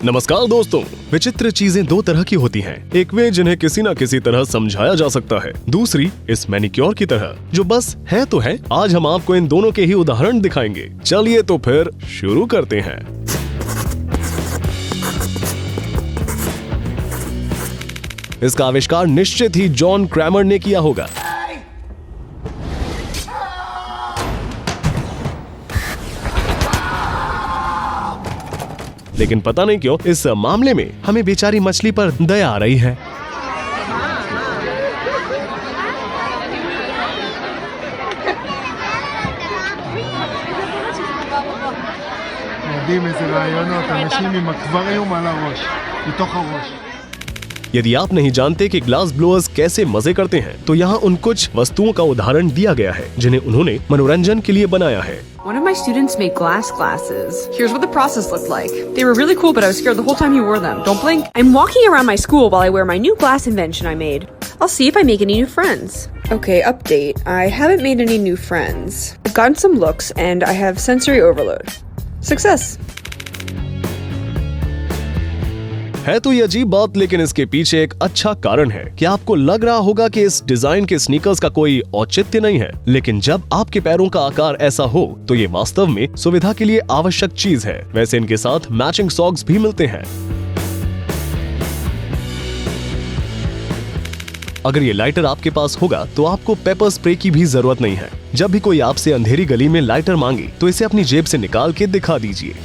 नमस्कार दोस्तों। विचित्र चीजें दो तरह की होती हैं। एक वे जिन्हें किसी न किसी तरह समझाया जा सकता है, दूसरी इस मैनिक्योर की तरह जो बस है तो है। आज हम आपको इन दोनों के ही उदाहरण दिखाएंगे। चलिए तो फिर शुरू करते हैं। इसका आविष्कार निश्चित ही जॉन क्रैमर ने किया होगा। लेकिन पता नहीं क्यों इस मामले में हमें बेचारी मछली पर दया आ रही है। यदि आप नहीं जानते कि ग्लास ब्लोअर्स कैसे मजे करते हैं, तो यहाँ उन कुछ वस्तुओं का उदाहरण दिया गया है जिन्हें उन्होंने मनोरंजन के लिए बनाया है। One of my students made glass glasses. Here's what the process looked like. They were really cool, but I was scared the whole time he wore them. Don't blink. I'm walking around my school while I wear my new glass invention I made. I'll see if I make any new friends. Okay, update. I haven't made any new friends. I've gotten some looks and I have sensory overload. Success. है तो ये अजीब बात, लेकिन इसके पीछे एक अच्छा कारण है कि आपको लग रहा होगा कि इस डिजाइन के स्नीकर्स का कोई औचित्य नहीं है, लेकिन जब आपके पैरों का आकार ऐसा हो तो ये वास्तव में सुविधा के लिए आवश्यक चीज है। वैसे इनके साथ मैचिंग सॉक्स भी मिलते हैं। अगर ये लाइटर आपके पास होगा तो आपको पेपर स्प्रे की भी जरूरत नहीं है। जब भी कोई आपसे अंधेरी गली में लाइटर मांगे तो इसे अपनी जेब से निकाल के दिखा दीजिए।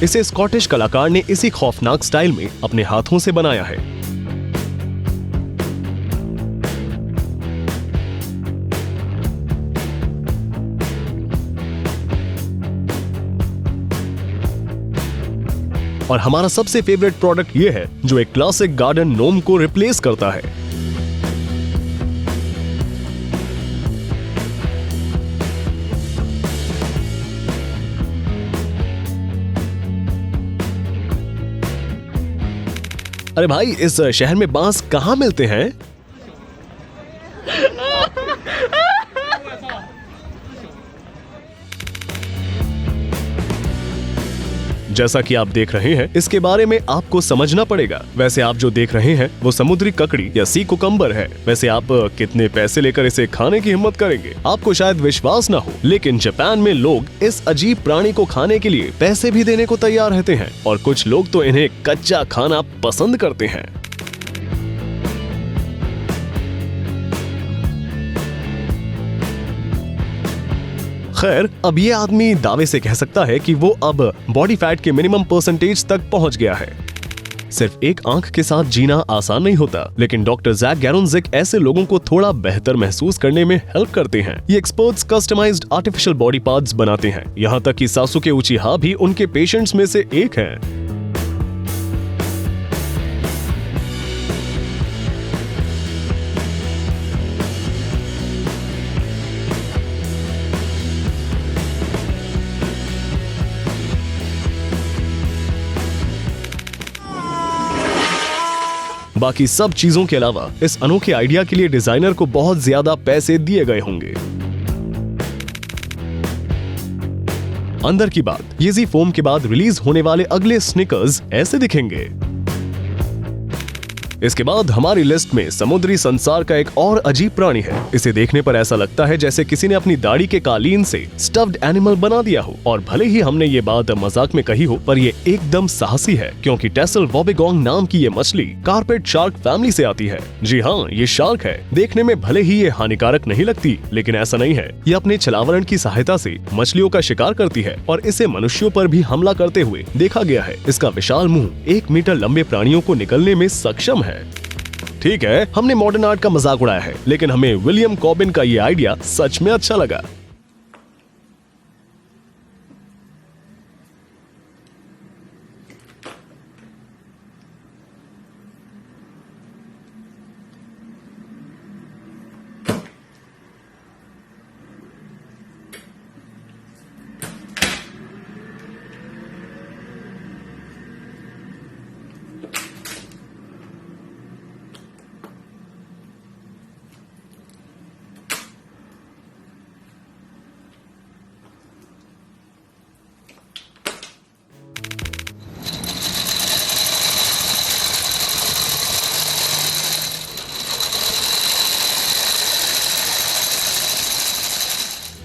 इसे स्कॉटिश कलाकार ने इसी खौफनाक स्टाइल में अपने हाथों से बनाया है। और हमारा सबसे फेवरेट प्रोडक्ट ये है जो एक क्लासिक गार्डन नोम को रिप्लेस करता है। अरे भाई, इस शहर में बांस कहाँ मिलते हैं? जैसा कि आप देख रहे हैं, इसके बारे में आपको समझना पड़ेगा। वैसे आप जो देख रहे हैं वो समुद्री ककड़ी या सी कुकम्बर है। वैसे आप कितने पैसे लेकर इसे खाने की हिम्मत करेंगे? आपको शायद विश्वास ना हो, लेकिन जापान में लोग इस अजीब प्राणी को खाने के लिए पैसे भी देने को तैयार रहते हैं और कुछ लोग तो इन्हें कच्चा खाना पसंद करते हैं। खैर, अब ये आदमी दावे से कह सकता है कि वो अब बॉडी फैट के मिनिमम परसेंटेज तक पहुंच गया है। सिर्फ एक आंख के साथ जीना आसान नहीं होता, लेकिन डॉक्टर जैक गैरोनजिक ऐसे लोगों को थोड़ा बेहतर महसूस करने में हेल्प करते हैं। ये experts customised artificial body parts बनाते हैं। यहाँ तक कि सासुके उचिहा भी उनके पेशेंट्स में से एक है। बाकी सब चीजों के अलावा इस अनोखे आइडिया के लिए डिजाइनर को बहुत ज्यादा पैसे दिए गए होंगे। अंदर की बात, येजी फोम के बाद रिलीज होने वाले अगले स्निकर्स ऐसे दिखेंगे। इसके बाद हमारी लिस्ट में समुद्री संसार का एक और अजीब प्राणी है। इसे देखने पर ऐसा लगता है जैसे किसी ने अपनी दाढ़ी के कालीन से स्टफ्ड एनिमल बना दिया हो। और भले ही हमने ये बात मजाक में कही हो, पर ये एकदम साहसी है, क्योंकि टेसल वॉबिगोंग नाम की ये मछली कार्पेट शार्क फैमिली से आती है। जी हाँ, ये शार्क है। देखने में भले ही ये हानिकारक नहीं लगती, लेकिन ऐसा नहीं है। ये अपने छलावरण की सहायता से मछलियों का शिकार करती है और इसे मनुष्यों पर भी हमला करते हुए देखा गया है। इसका विशाल मुंह 1 मीटर लंबे प्राणियों को निगलने में सक्षम है। ठीक है, हमने मॉडर्न आर्ट का मजाक उड़ाया है, लेकिन हमें विलियम कॉबिन का ये आइडिया सच में अच्छा लगा।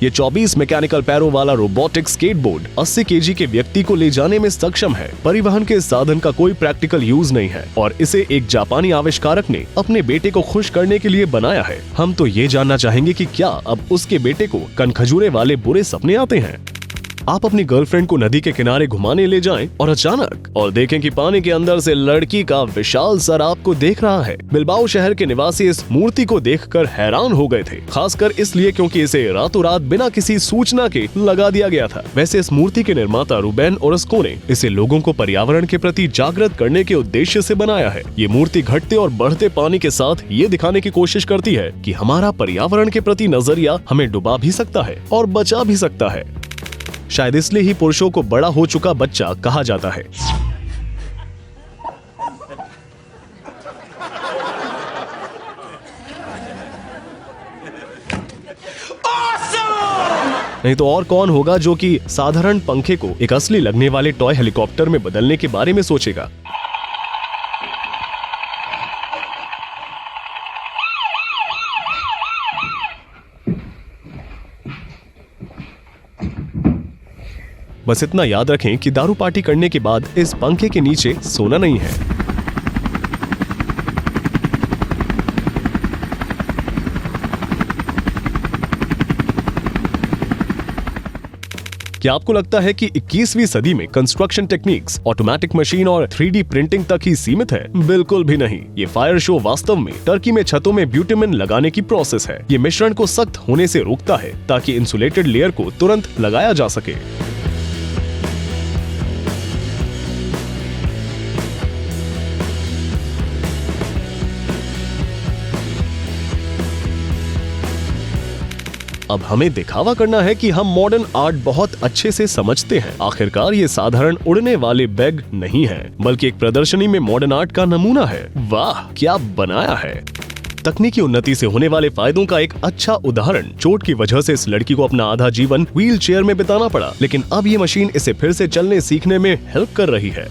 ये 24 मैकेनिकल पैरों वाला रोबोटिक स्केटबोर्ड 80 केजी के व्यक्ति को ले जाने में सक्षम है। परिवहन के साधन का कोई प्रैक्टिकल यूज नहीं है और इसे एक जापानी आविष्कारक ने अपने बेटे को खुश करने के लिए बनाया है। हम तो ये जानना चाहेंगे कि क्या अब उसके बेटे को कनखजूरे वाले बुरे सपने आते हैं। आप अपनी गर्लफ्रेंड को नदी के किनारे घुमाने ले जाएं और अचानक और देखें कि पानी के अंदर से लड़की का विशाल सर आपको देख रहा है। बिलबाओ शहर के निवासी इस मूर्ति को देखकर हैरान हो गए थे, खासकर इसलिए क्योंकि इसे रातों रात बिना किसी सूचना के लगा दिया गया था। वैसे इस मूर्ति के निर्माता रूबेन ओरस्को ने इसे लोगों को पर्यावरण के प्रति जागृत करने के उद्देश्य से बनाया है। ये मूर्ति घटते और बढ़ते पानी के साथ ये दिखाने की कोशिश करती है कि हमारा पर्यावरण के प्रति नजरिया हमें डुबा भी सकता है और बचा भी सकता है। शायद इसलिए ही पुरुषों को बड़ा हो चुका बच्चा कहा जाता है। नहीं तो और कौन होगा जो कि साधारण पंखे को एक असली लगने वाले टॉय हेलीकॉप्टर में बदलने के बारे में सोचेगा। बस इतना याद रखें कि दारू पार्टी करने के बाद इस पंखे के नीचे सोना नहीं है। क्या आपको लगता है कि 21वीं सदी में कंस्ट्रक्शन टेक्निक्स ऑटोमेटिक मशीन और 3D प्रिंटिंग तक ही सीमित है? बिल्कुल भी नहीं। ये फायर शो वास्तव में टर्की में छतों में ब्यूटेमिन लगाने की प्रोसेस है। ये मिश्रण को सख्त होने से रोकता है ताकि इंसुलेटेड लेयर को तुरंत लगाया जा सके। अब हमें दिखावा करना है कि हम मॉडर्न आर्ट बहुत अच्छे से समझते हैं। आखिरकार ये साधारण उड़ने वाले बैग नहीं है, बल्कि एक प्रदर्शनी में मॉडर्न आर्ट का नमूना है। वाह, क्या बनाया है! तकनीकी उन्नति से होने वाले फायदों का एक अच्छा उदाहरण, चोट की वजह से इस लड़की को अपना आधा जीवन व्हील चेयर में बिताना पड़ा, लेकिन अब ये मशीन इसे फिर से चलने सीखने में हेल्प कर रही है।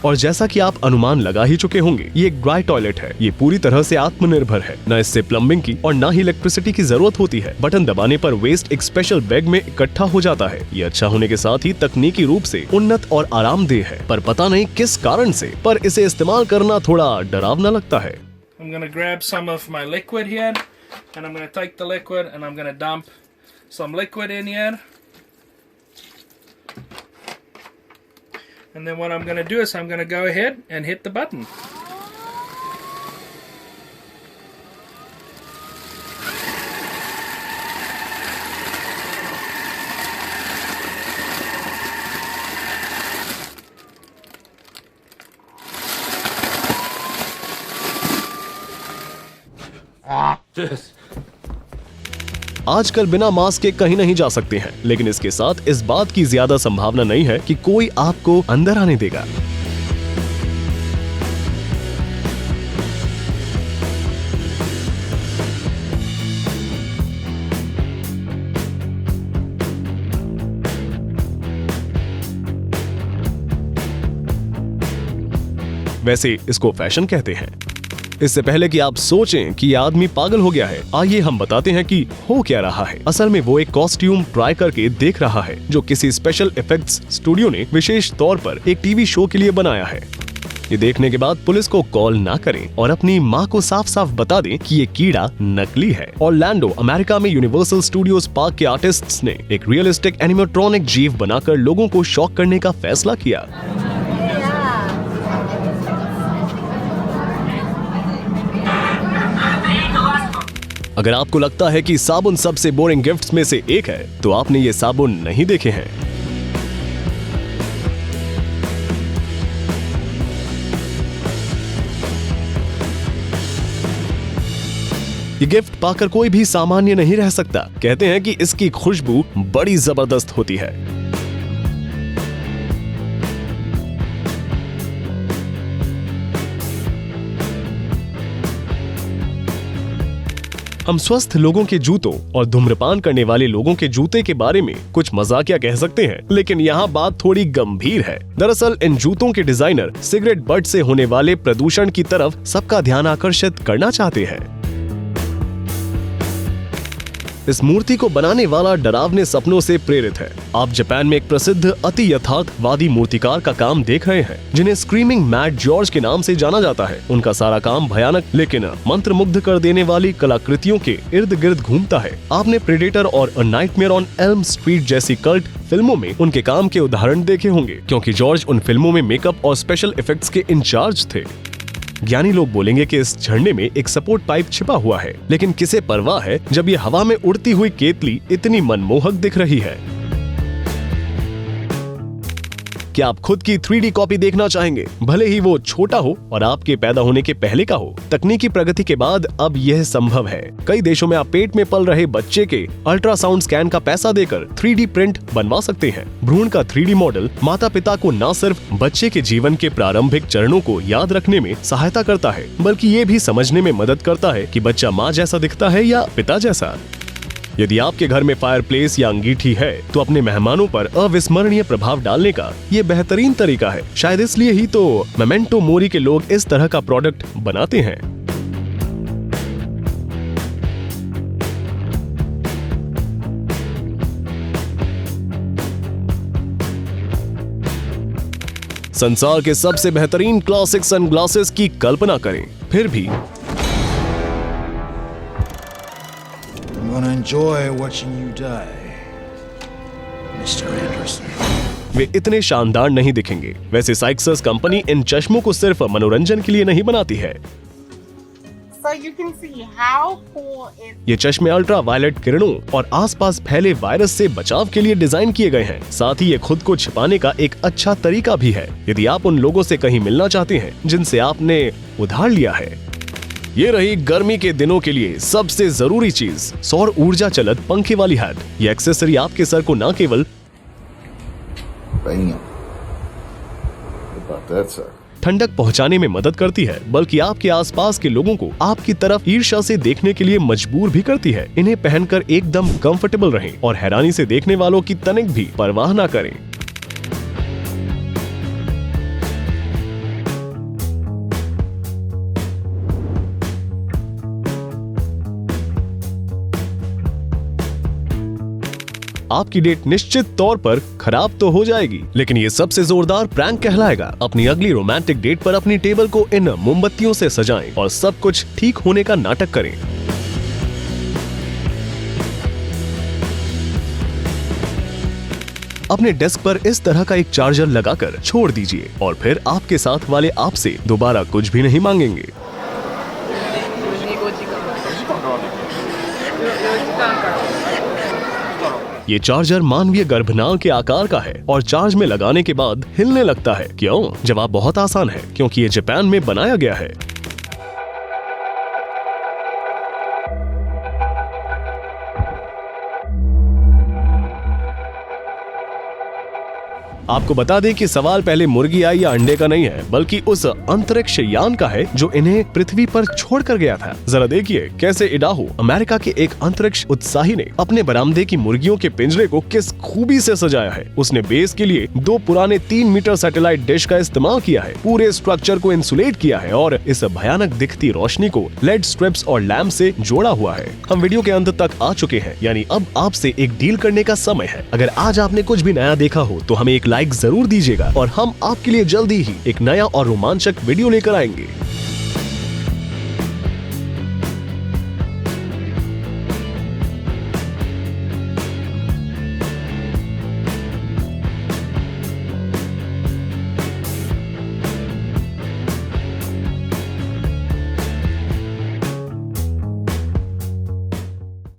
और जैसा कि आप अनुमान लगा ही चुके होंगे, ये एक ड्राई टॉयलेट है। ये पूरी तरह से आत्मनिर्भर है। न इससे प्लम्बिंग की और न ही इलेक्ट्रिसिटी की जरूरत होती है। बटन दबाने पर वेस्ट एक स्पेशल बैग में इकट्ठा हो जाता है। ये अच्छा होने के साथ ही तकनीकी रूप से उन्नत और आरामदेह है, पर पता नहीं किस कारण से पर इसे इस्तेमाल करना थोड़ा डरावना लगता है। I'm gonna grab some of my liquid here, and I'm gonna take the liquid and I'm gonna dump some liquid in here. And then what I'm going to do is I'm going to go ahead and hit the button. आजकल बिना mask के कहीं नहीं जा सकते हैं, लेकिन इसके साथ इस बात की ज्यादा संभावना नहीं है कि कोई आपको अंदर आने देगा। वैसे इसको फैशन कहते हैं। इससे पहले कि आप सोचें कि ये आदमी पागल हो गया है, आइए हम बताते हैं कि हो क्या रहा है। असल में वो एक कॉस्ट्यूम ट्राई करके देख रहा है, जो किसी स्पेशल इफेक्ट्स स्टूडियो ने विशेष तौर पर एक टीवी शो के लिए बनाया है। ये देखने के बाद पुलिस को कॉल ना करें और अपनी माँ को साफ साफ बता दें कि ये कीड़ा नकली है। ऑरलैंडो, अमेरिका में यूनिवर्सल स्टूडियोज पार्क के आर्टिस्ट्स ने एक रियलिस्टिक एनिमेट्रॉनिक जीव बनाकर लोगों को शॉक करने का फैसला किया। अगर आपको लगता है कि साबुन सबसे बोरिंग गिफ्ट्स में से एक है, तो आपने ये साबुन नहीं देखे हैं। ये गिफ्ट पाकर कोई भी सामान्य नहीं रह सकता। कहते हैं कि इसकी खुशबू बड़ी जबरदस्त होती है। हम स्वस्थ लोगों के जूतों और धूम्रपान करने वाले लोगों के जूते के बारे में कुछ मजाकिया कह सकते हैं, लेकिन यहाँ बात थोड़ी गंभीर है। दरअसल इन जूतों के डिजाइनर सिगरेट बट से होने वाले प्रदूषण की तरफ सबका ध्यान आकर्षित करना चाहते हैं। इस मूर्ति को बनाने वाला डरावने सपनों से प्रेरित है। आप जापान में एक प्रसिद्ध अति यथार्थवादी मूर्तिकार का काम देख रहे हैं, जिन्हें स्क्रीमिंग मैड जॉर्ज के नाम से जाना जाता है। उनका सारा काम भयानक लेकिन मंत्रमुग्ध कर देने वाली कलाकृतियों के इर्द गिर्द घूमता है। आपने प्रेडेटर और a nightmare on Elm street जैसी कल्ट फिल्मों में उनके काम के उदाहरण देखे होंगे, क्योंकि जॉर्ज उन फिल्मों में मेकअप और स्पेशल इफेक्ट्स के इंचार्ज थे। ज्ञानी लोग बोलेंगे कि इस झरने में एक सपोर्ट पाइप छिपा हुआ है, लेकिन किसे परवाह है जब ये हवा में उड़ती हुई केतली इतनी मनमोहक दिख रही है। क्या आप खुद की 3D कॉपी देखना चाहेंगे, भले ही वो छोटा हो और आपके पैदा होने के पहले का हो? तकनीकी प्रगति के बाद अब यह संभव है। कई देशों में आप पेट में पल रहे बच्चे के अल्ट्रासाउंड स्कैन का पैसा देकर 3D प्रिंट बनवा सकते हैं। भ्रूण का 3D मॉडल माता पिता को न सिर्फ बच्चे के जीवन के प्रारंभिक चरणों को याद रखने में सहायता करता है, बल्कि ये भी समझने में मदद करता है कि बच्चा माँ जैसा दिखता है या पिता जैसा। यदि आपके घर में फायरप्लेस या अंगीठी है, तो अपने मेहमानों पर अविस्मरणीय प्रभाव डालने का ये बेहतरीन तरीका है। शायद इसलिए ही तो मेमेंटो मोरी के लोग इस तरह का प्रोडक्ट बनाते हैं। संसार के सबसे बेहतरीन क्लासिक सनग्लासेस की कल्पना करें, फिर भी I'm gonna enjoy watching you die, Mr. Anderson. वे इतने शानदार नहीं दिखेंगे। वैसे साइक्सस कंपनी इन चश्मों को सिर्फ मनोरंजन के लिए नहीं बनाती है। So you can see how cool is. ये चश्मे अल्ट्रा वायलेट किरणों और आसपास फैले वायरस से बचाव के लिए डिजाइन किए गए हैं। साथ ही ये खुद को छिपाने का एक अच्छा तरीका भी है, यदि आप उन लोगों से कहीं मिलना चाहते हैं जिनसे आपने उधार लिया है। ये रही गर्मी के दिनों के लिए सबसे जरूरी चीज, सौर ऊर्जा चलित पंखे वाली हैट। ये एक्सेसरी आपके सर को न केवल Bam. About that, sir. ठंडक पहुंचाने में मदद करती है, बल्कि आपके आसपास के लोगों को आपकी तरफ ईर्ष्या से देखने के लिए मजबूर भी करती है। इन्हें पहनकर एकदम कंफर्टेबल रहें और हैरानी से देखने वालों की तनिक भी परवाह न करें। आपकी डेट निश्चित तौर पर खराब तो हो जाएगी, लेकिन ये सबसे जोरदार प्रैंक कहलाएगा। अपनी अगली रोमांटिक डेट पर अपनी टेबल को इन मोमबत्तियों से सजाएं और सब कुछ ठीक होने का नाटक करें। अपने डेस्क पर इस तरह का एक चार्जर लगाकर छोड़ दीजिए और फिर आपके साथ वाले आपसे दोबारा कुछ भी नहीं मांगेंगे। ये चार्जर मानवीय गर्भनाल के आकार का है और चार्ज में लगाने के बाद हिलने लगता है। क्यों? जवाब बहुत आसान है, क्योंकि ये जापान में बनाया गया है। आपको बता दें कि सवाल पहले मुर्गी आई या अंडे का नहीं है, बल्कि उस अंतरिक्ष यान का है जो इन्हें पृथ्वी पर छोड़कर गया था। जरा देखिए कैसे इडाहो, अमेरिका के एक अंतरिक्ष उत्साही ने अपने बरामदे की मुर्गियों के पिंजरे को किस खूबी से सजाया है। उसने बेस के लिए 2 पुराने 3 मीटर सैटेलाइट डिश का इस्तेमाल किया है, पूरे स्ट्रक्चर को इंसुलेट किया है और इस भयानक दिखती रोशनी को लेड स्ट्रिप्स और लैम्प से जोड़ा हुआ है। हम वीडियो के अंत तक आ चुके हैं, यानी अब आपसे एक डील करने का समय है। अगर आज आपने कुछ भी नया देखा हो तो हमें एक लाइक जरूर दीजिएगा और हम आपके लिए जल्दी ही एक नया और रोमांचक वीडियो लेकर आएंगे।